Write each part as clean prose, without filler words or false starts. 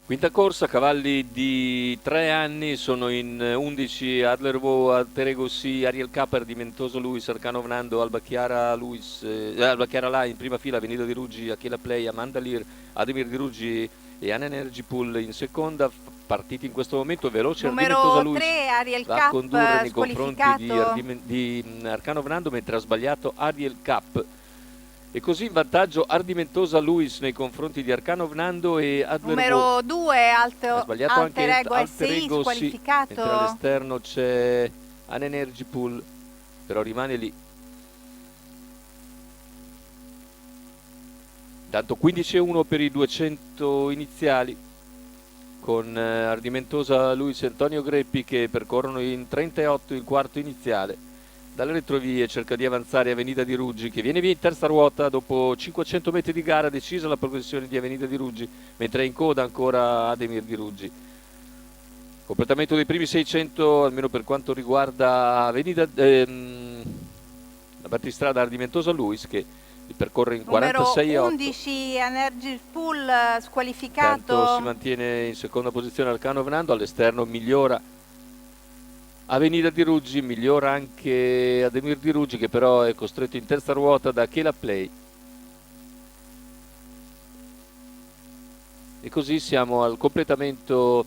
Quinta corsa, cavalli di 3 anni, sono in 11: Adlervo, Alteregossi, Ariel K, Ardimentoso Luis, Arcano Nando, Alba Chiara Luis, Alba Chiara là in prima fila, Venido di Ruggi, Achilla Play, Amanda Lear, Ademir di Ruggi e Anna Energy Pool in seconda, partiti in questo momento veloce. Ardimentosa Numero Luis 3, Ariel va a condurre Cup, nei confronti squalificato. di Arcano Nando, mentre ha sbagliato Ariel Cup. E così in vantaggio Ardimentosa Luis nei confronti di Arcano Nando e Adlervo. Numero 2, Ha sbagliato Alter anche Ego Alter SI, Ego, sì, mentre squalificato. all'esterno c'è An Energy Pool, però rimane lì. Intanto 15-1 per i 200 iniziali, con Ardimentosa Luis e Antonio Greppi che percorrono in 38 il quarto iniziale. Dalle retrovie cerca di avanzare Avenida di Ruggi, che viene via in terza ruota dopo 500 metri di gara, decisa la progressione di Avenida di Ruggi, mentre è in coda ancora Ademir di Ruggi. Completamento dei primi 600, almeno per quanto riguarda Avenida, la battistrada Ardimentosa Luis, che percorre in Numero 46,8. 11, Energy Pool, Intanto si squalificato. mantiene in seconda posizione Arcano Venando, all'esterno migliora Avenida di Ruggi, migliora anche Ademir di Ruggi, che però è costretto in terza ruota da Chela Play. E così siamo al completamento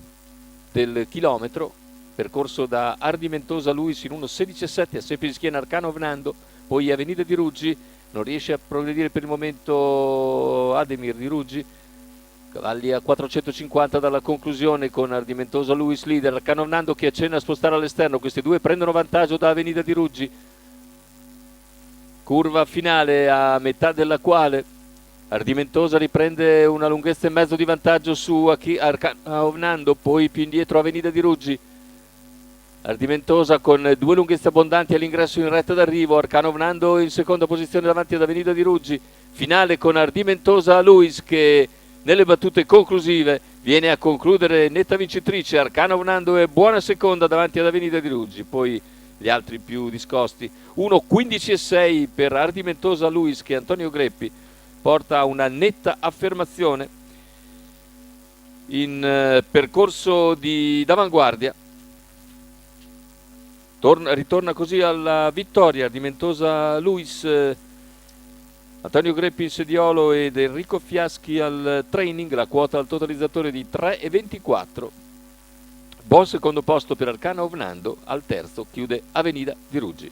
del chilometro, percorso da Ardimentosa Luis in 1:16,7, a sempre in schiena Arcano Venando, poi Avenida di Ruggi, non riesce a progredire per il momento Ademir di Ruggi, cavalli a 450 dalla conclusione con Ardimentosa Luis leader, Arcano Venando che accenna a spostare all'esterno, questi due prendono vantaggio da Avenida di Ruggi, curva finale a metà della quale Ardimentosa riprende una lunghezza e mezzo di vantaggio su Arcano Venando, poi più indietro Avenida di Ruggi. Ardimentosa con due lunghezze abbondanti all'ingresso in retta d'arrivo, Arcano Venando in seconda posizione davanti ad Avenida di Ruggi, finale con Ardimentosa Luis che nelle battute conclusive viene a concludere netta vincitrice. Arcano Venando è buona seconda davanti ad Avenida di Ruggi, poi gli altri più discosti. 1:15,6 per Ardimentosa Luis, che Antonio Greppi porta a una netta affermazione in percorso d'avanguardia. Ritorna così alla vittoria Ardimentosa Luis, Antonio Greppi in sediolo ed Enrico Fiaschi al training, la quota al totalizzatore di 3,24. Buon secondo posto per Arcano Venando, al terzo chiude Avenida di Ruggi.